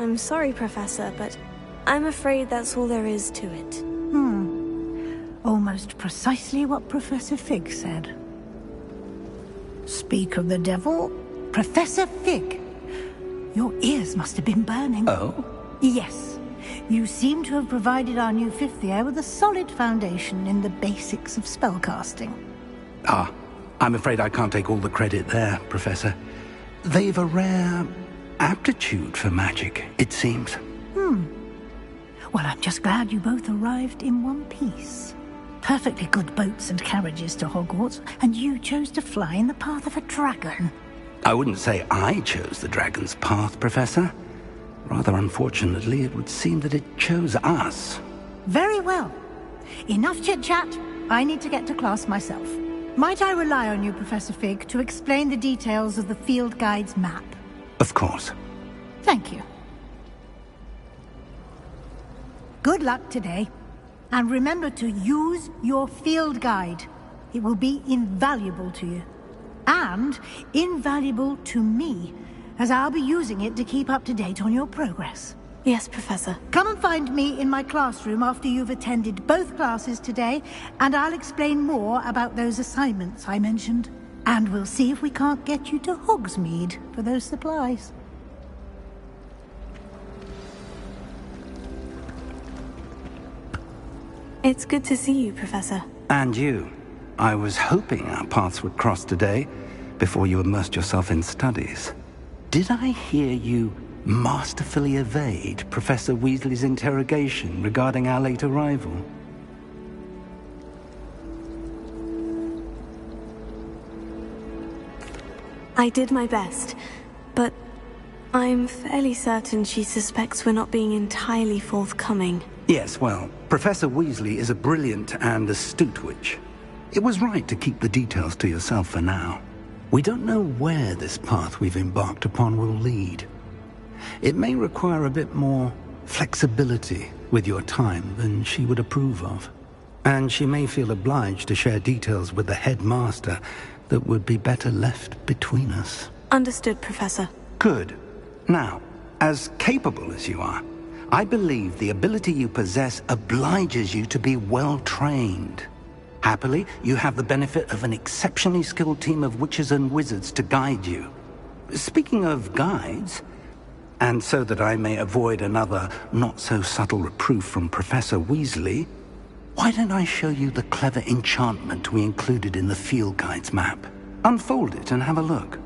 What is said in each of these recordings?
I'm sorry, Professor, but I'm afraid that's all there is to it. Almost precisely what Professor Fig said. Speak of the devil, Professor Fig. Your ears must have been burning. Oh? Yes. You seem to have provided our new fifth year with a solid foundation in the basics of spellcasting. Ah, I'm afraid I can't take all the credit there, Professor. They've a rare aptitude for magic, it seems. Well, I'm just glad you both arrived in one piece. Perfectly good boats and carriages to Hogwarts, and you chose to fly in the path of a dragon. I wouldn't say I chose the dragon's path, Professor. Rather unfortunately, it would seem that it chose us. Very well. Enough chit-chat. I need to get to class myself. Might I rely on you, Professor Fig, to explain the details of the field guide's map? Of course. Thank you. Good luck today. And remember to use your field guide. It will be invaluable to you. And invaluable to me, as I'll be using it to keep up to date on your progress. Yes, Professor. Come and find me in my classroom after you've attended both classes today, and I'll explain more about those assignments I mentioned. And we'll see if we can't get you to Hogsmeade for those supplies. It's good to see you, Professor. And you. I was hoping our paths would cross today, before you immersed yourself in studies. Did I hear you masterfully evade Professor Weasley's interrogation regarding our late arrival? I did my best, but I'm fairly certain she suspects we're not being entirely forthcoming. Yes, well, Professor Weasley is a brilliant and astute witch. It was right to keep the details to yourself for now. We don't know where this path we've embarked upon will lead. It may require a bit more flexibility with your time than she would approve of. And she may feel obliged to share details with the headmaster that would be better left between us. Understood, Professor. Good. Now, as capable as you are, I believe the ability you possess obliges you to be well-trained. Happily, you have the benefit of an exceptionally skilled team of witches and wizards to guide you. Speaking of guides, and so that I may avoid another not-so-subtle reproof from Professor Weasley, why don't I show you the clever enchantment we included in the field guide's map? Unfold it and have a look.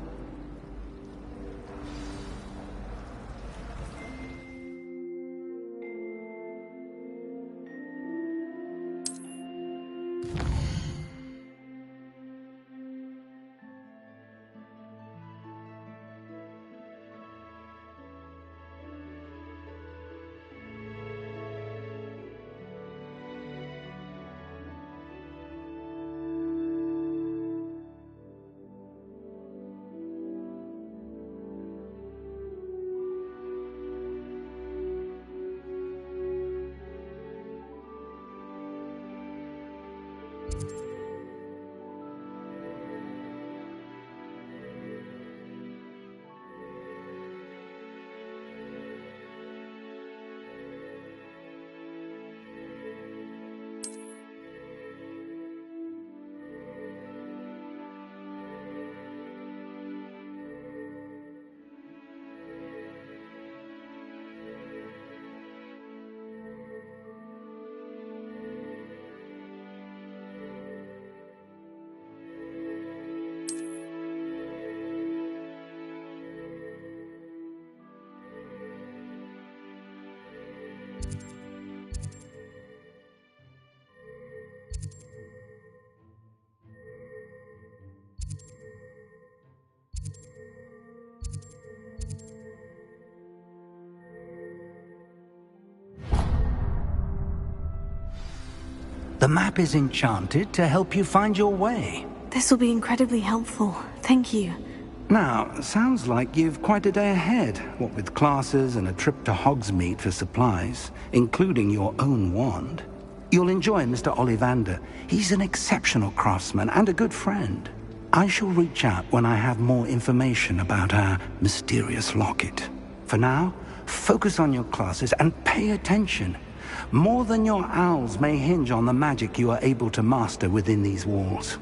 The map is enchanted to help you find your way. This will be incredibly helpful. Thank you. Now, sounds like you've quite a day ahead, what with classes and a trip to Hogsmeade for supplies, including your own wand. You'll enjoy Mr. Ollivander. He's an exceptional craftsman and a good friend. I shall reach out when I have more information about our mysterious locket. For now, Focus on your classes and pay attention. More than your owls may hinge on the magic you are able to master within these walls.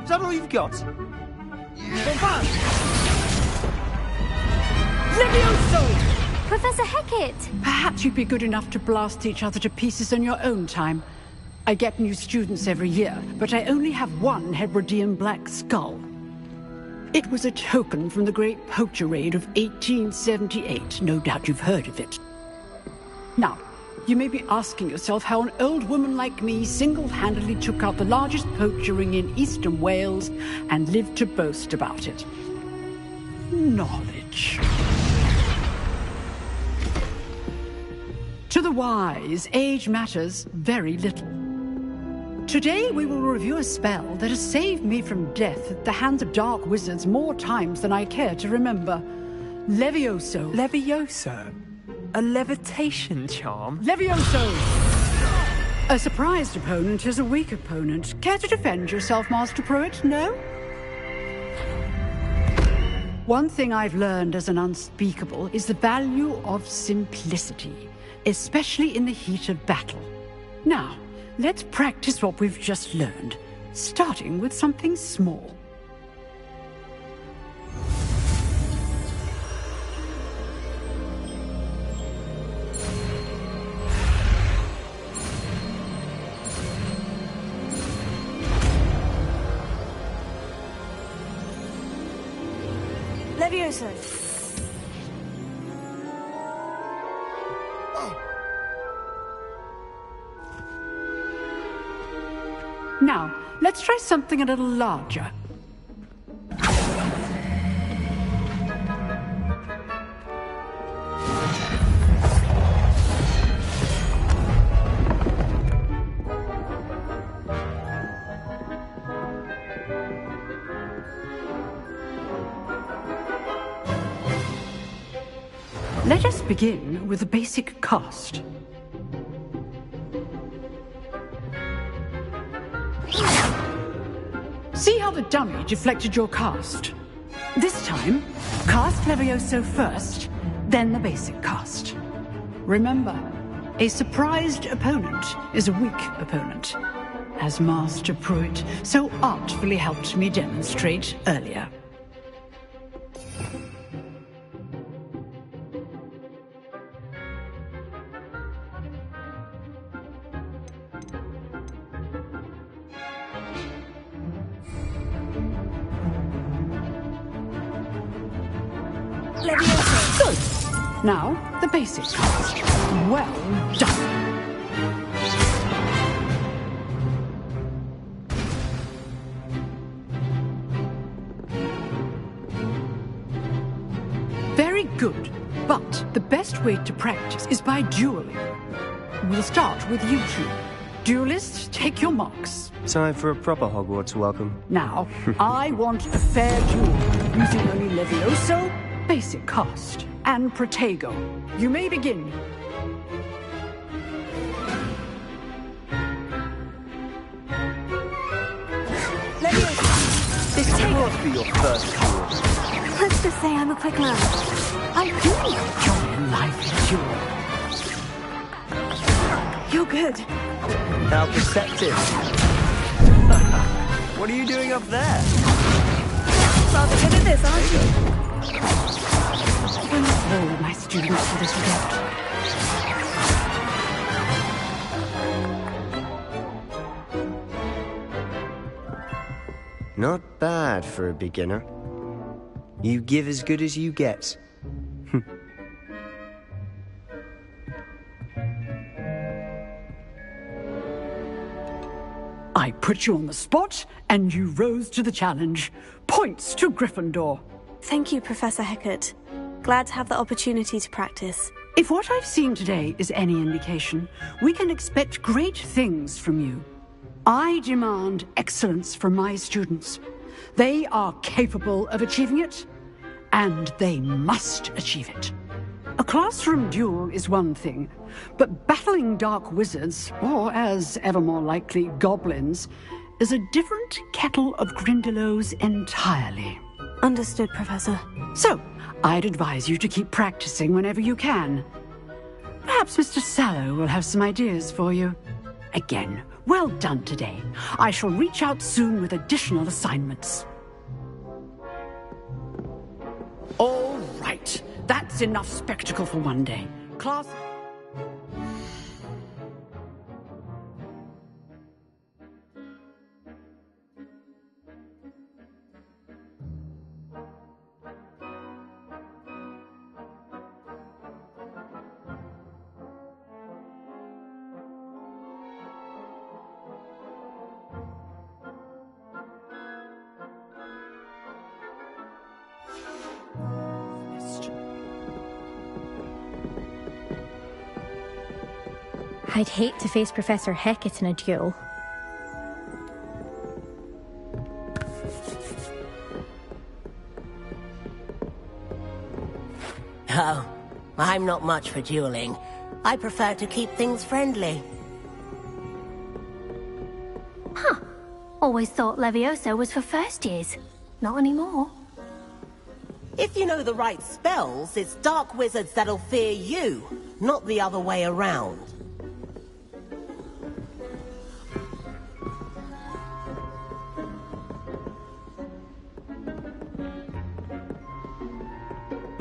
Is that all you've got? Levioso! Professor Hecat! Perhaps you'd be good enough to blast each other to pieces in your own time. I get new students every year, but I only have one Hebridean black skull. It was a token from the Great Poacher Raid of 1878. No doubt you've heard of it. Now, you may be asking yourself how an old woman like me single-handedly took out the largest poacher ring in eastern Wales and lived to boast about it. Knowledge. To the wise, age matters very little. Today we will review a spell that has saved me from death at the hands of dark wizards more times than I care to remember. Levioso. Levioso? A levitation charm? Levioso! A surprised opponent is a weak opponent. Care to defend yourself, Master Pruitt? No? One thing I've learned as an unspeakable is the value of simplicity, especially in the heat of battle. Now, let's practice what we've just learned, starting with something small. Levioso. Now, let's try something a little larger. Let us begin with a basic cast. See how the dummy deflected your cast? This time, cast Levioso first, then the basic cast. Remember, a surprised opponent is a weak opponent, as Master Pruitt so artfully helped me demonstrate earlier. Good. Now, the basic cast. Well done. Very good. But the best way to practice is by dueling. We'll start with you two. Duelists, take your marks. Time for a proper Hogwarts welcome. Now, I want a fair duel, using only Levioso, basic cast, and Protego. You may begin. This must be your first duel. Let's just say I'm a quick learner. I do enjoy a lively duel. You're good. How perceptive. What are you doing up there? rather good at this, aren't you? All my students to this regard. Not bad for a beginner. You give as good as you get. I put you on the spot, and you rose to the challenge. Points to Gryffindor. Thank you, Professor Hecat. Glad to have the opportunity to practice. If what I've seen today is any indication, we can expect great things from you. I demand excellence from my students. They are capable of achieving it, and they must achieve it. A classroom duel is one thing, but battling dark wizards, or as ever more likely, goblins, is a different kettle of Grindylows entirely. Understood, Professor. So, I'd advise you to keep practicing whenever you can. Perhaps Mr. Sallow will have some ideas for you. Again, well done today. I shall reach out soon with additional assignments. All right. That's enough spectacle for one day. Class... I'd hate to face Professor Hecat in a duel. Oh, I'm not much for dueling. I prefer to keep things friendly. Huh. Always thought Leviosa was for first years. Not anymore. If you know the right spells, it's dark wizards that'll fear you, not the other way around.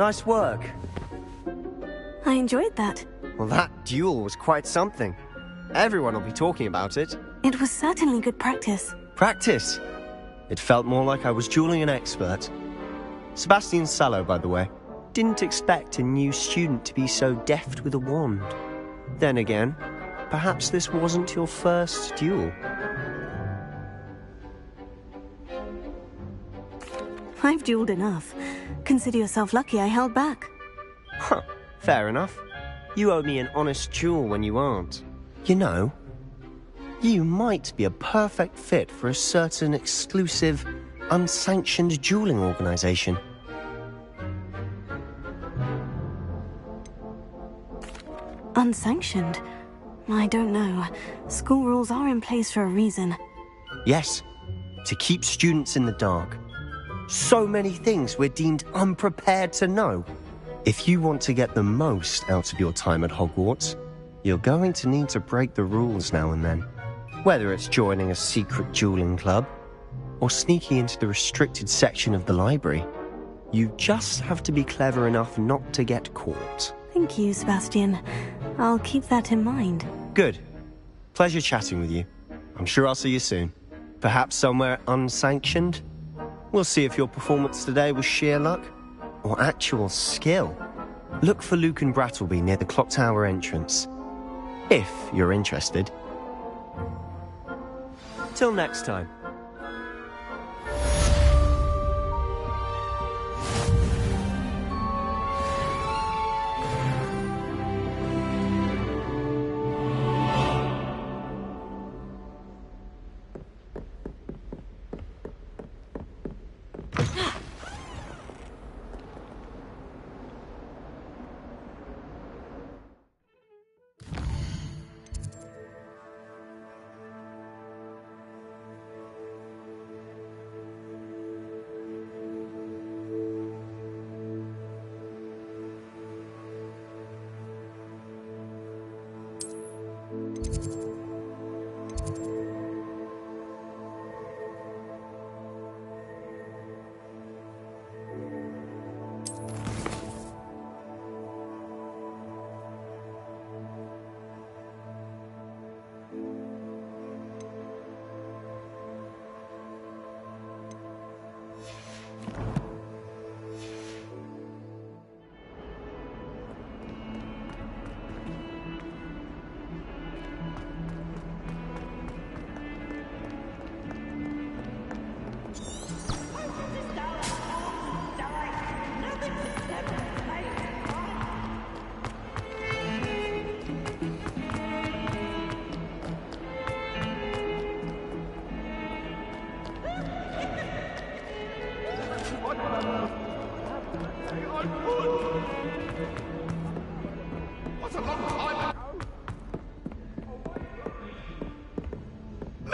Nice work. I enjoyed that. Well, that duel was quite something. Everyone will be talking about it. It was certainly good practice. Practice? It felt more like I was dueling an expert. Sebastian Sallow, by the way. Didn't expect a new student to be so deft with a wand. Then again, perhaps this wasn't your first duel. I've dueled enough. Consider yourself lucky I held back. Huh, fair enough. You owe me an honest duel when you aren't. You know, you might be a perfect fit for a certain exclusive, unsanctioned dueling organization. Unsanctioned? I don't know. School rules are in place for a reason. Yes, to keep students in the dark. So many things we're deemed unprepared to know. If you want to get the most out of your time at Hogwarts, you're going to need to break the rules now and then. Whether it's joining a secret dueling club, or sneaking into the restricted section of the library, you just have to be clever enough not to get caught. Thank you, Sebastian. I'll keep that in mind. Good. Pleasure chatting with you. I'm sure I'll see you soon. Perhaps somewhere unsanctioned? We'll see if your performance today was sheer luck or actual skill. Look for Luke and Brattleby near the clock tower entrance, if you're interested. Till next time.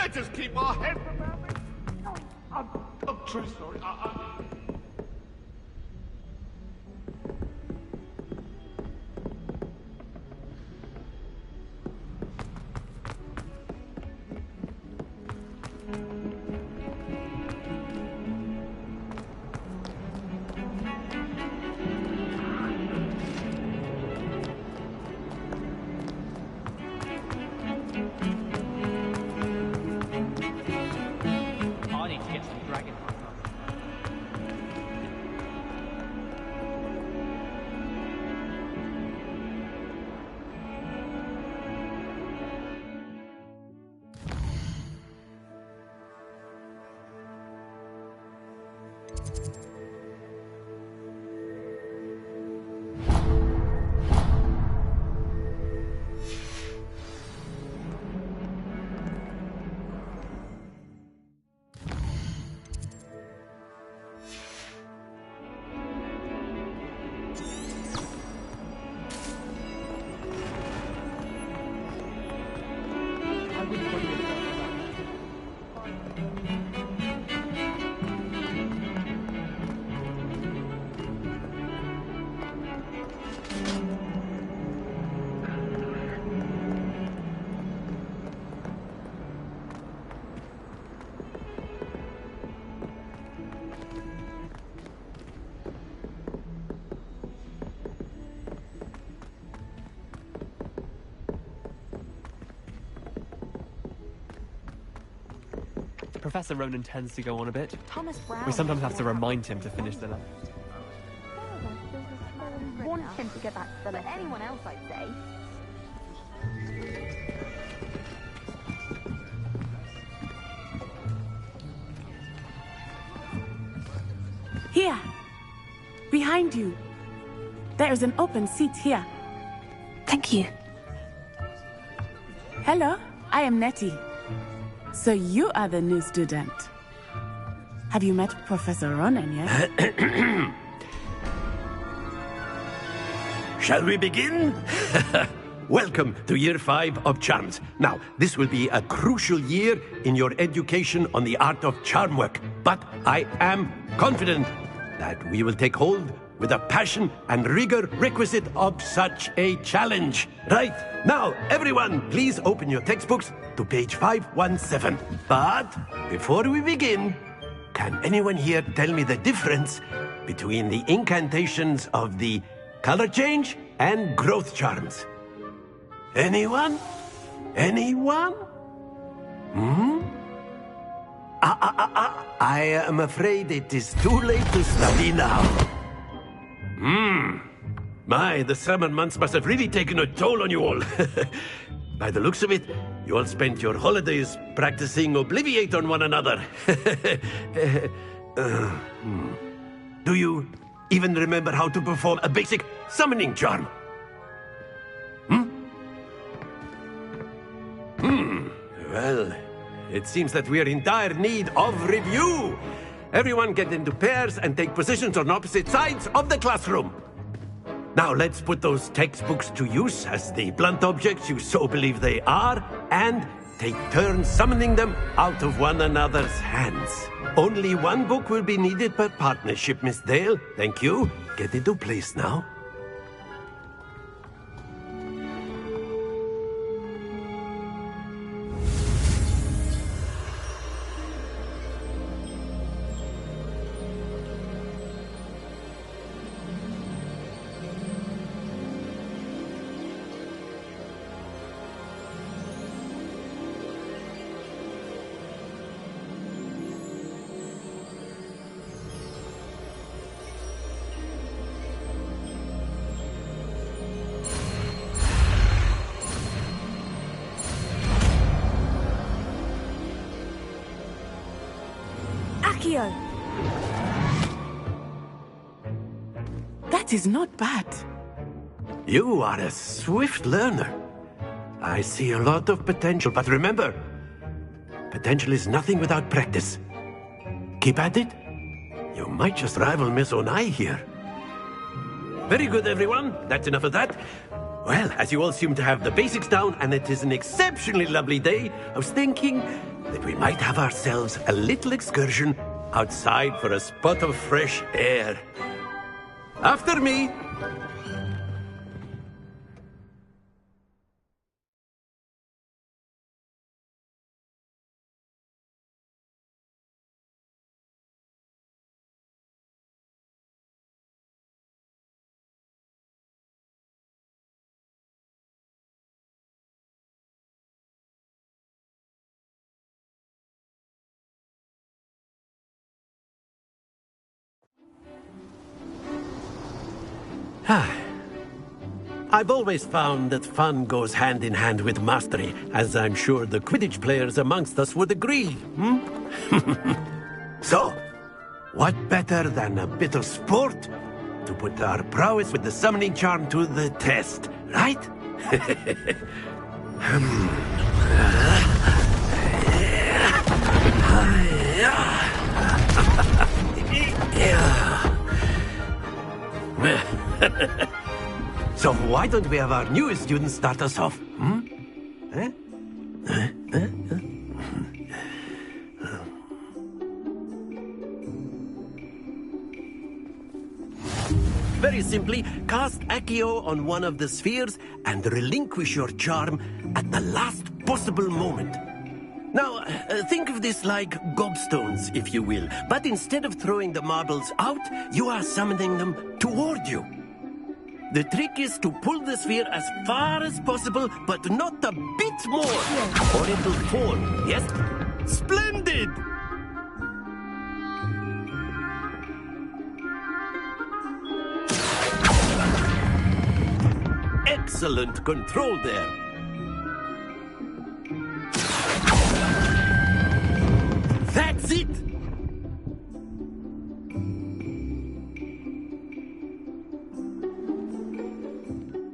Let us keep our head from that. I'm truly sorry. I need to get some dragon. Professor Ronan tends to go on a bit. Thomas Brown. We sometimes have to remind him to finish the lesson. Want him to get back to the lesson. But anyone else, I'd say. Here! Behind you. There is an open seat here. Thank you. Hello, I am Nettie. So you are the new student. Have you met Professor Ronan yet? Shall we begin? Welcome to Year 5 of Charms. Now, this will be a crucial year in your education on the art of charm work, but I am confident that we will take hold with the passion and rigor requisite of such a challenge. Right, now, everyone, please open your textbooks to page 517. But before we begin, can anyone here tell me the difference between the incantations of the color change and growth charms? Anyone? Anyone? I am afraid it is too late to study now. My, the summer months must have really taken a toll on you all. By the looks of it, you all spent your holidays practicing Obliviate on one another. Do you even remember how to perform a basic summoning charm? Well, it seems that we are in dire need of review. Everyone get into pairs and take positions on opposite sides of the classroom. Now let's put those textbooks to use as the blunt objects you so believe they are, and take turns summoning them out of one another's hands. Only one book will be needed per partnership, Miss Dale. Thank you. Get into place now. That is not bad. You are a swift learner. I see a lot of potential, but remember, potential is nothing without practice. Keep at it. You might just rival Miss Onai here. Very good, everyone. That's enough of that. Well, as you all seem to have the basics down, and it is an exceptionally lovely day, I was thinking that we might have ourselves a little excursion outside for a spot of fresh air. After me! I've always found that fun goes hand in hand with mastery, as I'm sure the Quidditch players amongst us would agree, So, what better than a bit of sport to put our prowess with the summoning charm to the test, right? So why don't we have our newest student start us off? Very simply, cast Accio on one of the spheres and relinquish your charm at the last possible moment. Now, think of this like gobstones, if you will. But instead of throwing the marbles out, you are summoning them toward you. The trick is to pull the sphere as far as possible, but not a bit more, or it'll fall. Yes? Splendid! Excellent control there. That's it!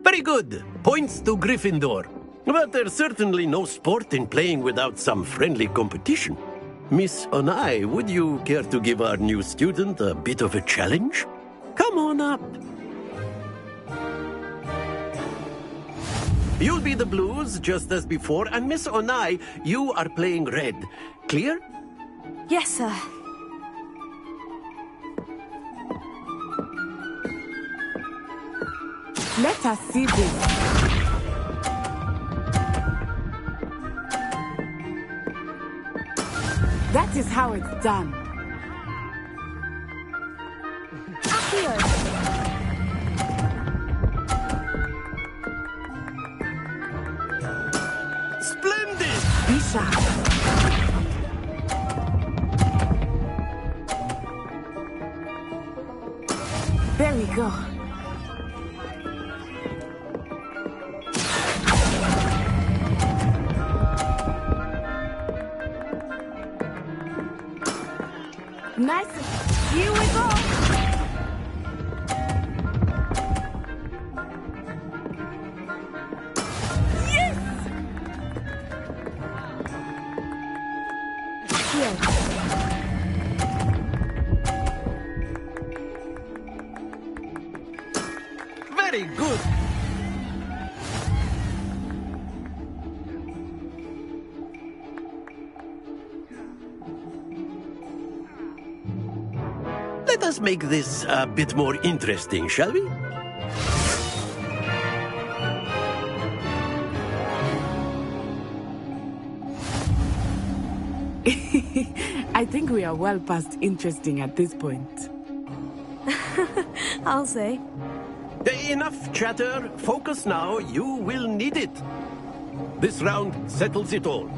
Very good. Points to Gryffindor. But there's certainly no sport in playing without some friendly competition. Miss Onai, would you care to give our new student a bit of a challenge? Come on up. You'll be the blues, just as before, and Miss Onai, you are playing red. Clear? Yes, sir. Let us see this. That is how it's done. Splendid! Be sharp. There we go. Nice. Here we go. Yes! Here. Very good. Let us make this a bit more interesting, shall we? I think we are well past interesting at this point. I'll say. Enough chatter. Focus now. You will need it. This round settles it all.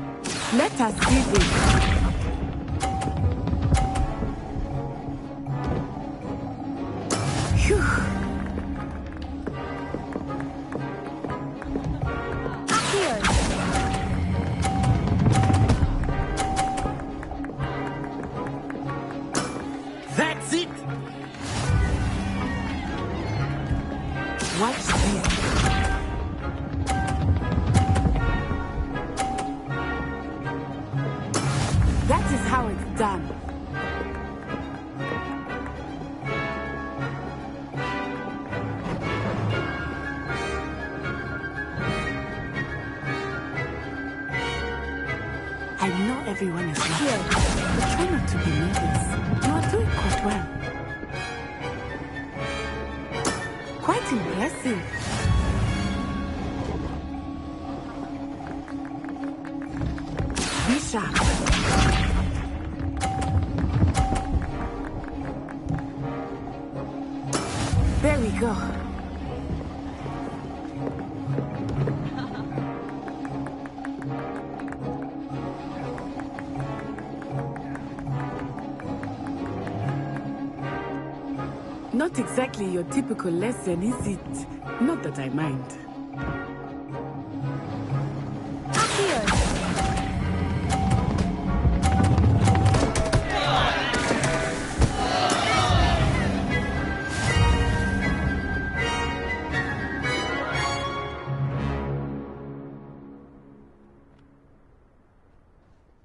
Let us see this. That's it! Watch this. That is how it's done. I know everyone is here, but try not to be nervous. You are doing quite well. Quite impressive. Be sharp. There we go. Not exactly your typical lesson, is it? Not that I mind.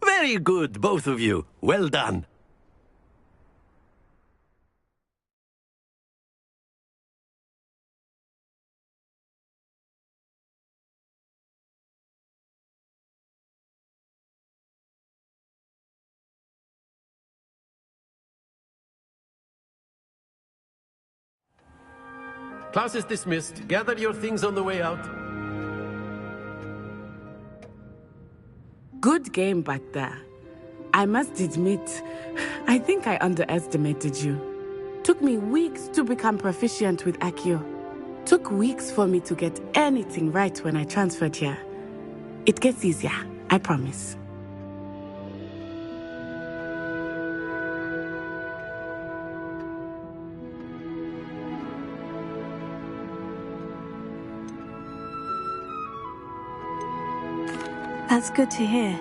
Very good, both of you. Well done. Class is dismissed. Gather your things on the way out. Good game back there. I must admit, I think I underestimated you. Took me weeks to become proficient with Accio. Took weeks for me to get anything right when I transferred here. It gets easier, I promise. That's good to hear.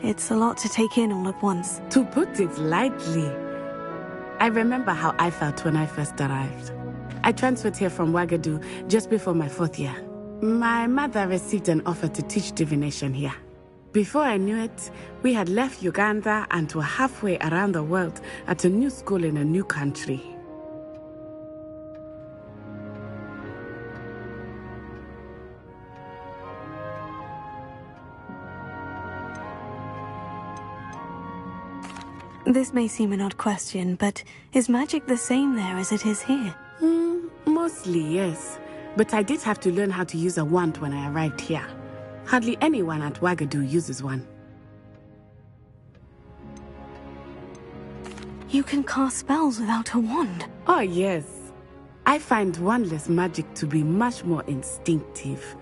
It's a lot to take in all at once. To put it lightly, I remember how I felt when I first arrived. I transferred here from Ouagadougou just before my 4th year. My mother received an offer to teach divination here. Before I knew it, we had left Uganda and were halfway around the world at a new school in a new country. This may seem an odd question, but is magic the same there as it is here? Mostly, yes. But I did have to learn how to use a wand when I arrived here. Hardly anyone at Ouagadougou uses one. You can cast spells without a wand? Oh, yes. I find wandless magic to be much more instinctive.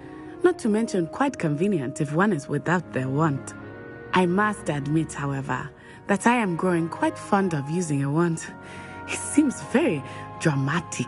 Not to mention quite convenient if one is without their wand. I must admit, however, that I am growing quite fond of using a wand. It seems very dramatic.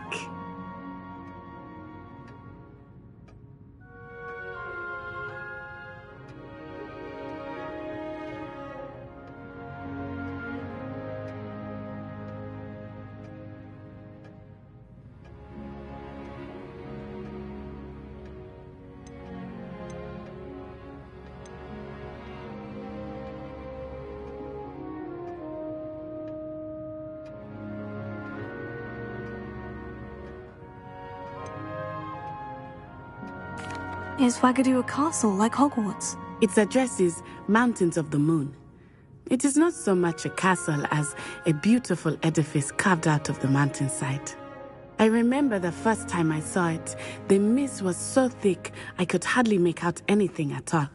Is Ouagadougou a castle like Hogwarts? Its address is Mountains of the Moon. It is not so much a castle as a beautiful edifice carved out of the mountainside. I remember the first time I saw it, the mist was so thick I could hardly make out anything at all.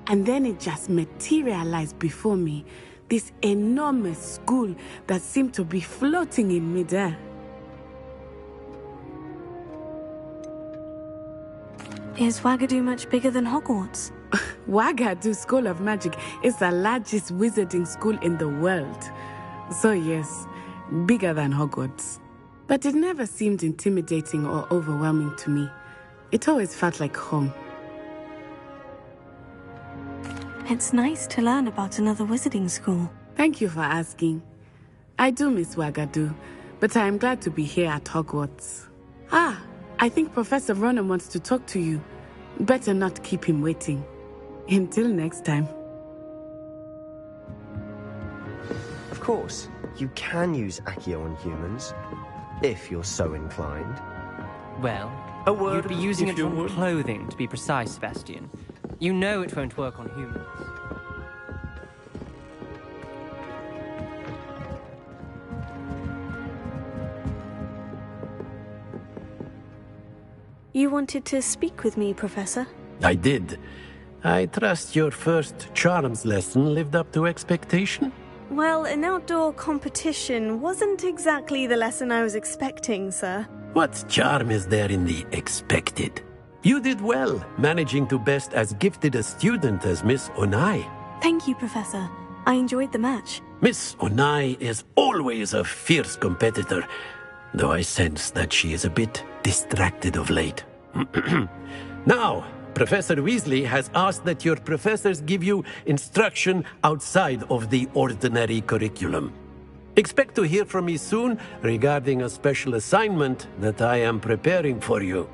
And then it just materialized before me, this enormous school that seemed to be floating in midair. Is Ouagadougou much bigger than Hogwarts? Ouagadougou School of Magic is the largest wizarding school in the world. So yes, bigger than Hogwarts. But it never seemed intimidating or overwhelming to me. It always felt like home. It's nice to learn about another wizarding school. Thank you for asking. I do miss Ouagadougou, but I am glad to be here at Hogwarts. I think Professor Ronan wants to talk to you. Better not keep him waiting. Until next time. Of course, you can use Accio on humans, if you're so inclined. Well, A word you'd be using if it you on would. clothing, to be precise, Sebastian. You know it won't work on humans. You wanted to speak with me, Professor? I did. I trust your first charms lesson lived up to expectation? Well, an outdoor competition wasn't exactly the lesson I was expecting, sir. What charm is there in the expected? You did well, managing to best as gifted a student as Miss Onai. Thank you, Professor. I enjoyed the match. Miss Onai is always a fierce competitor, though I sense that she is a bit distracted of late. Now, Professor Weasley has asked that your professors give you instruction outside of the ordinary curriculum. Expect to hear from me soon regarding a special assignment that I am preparing for you.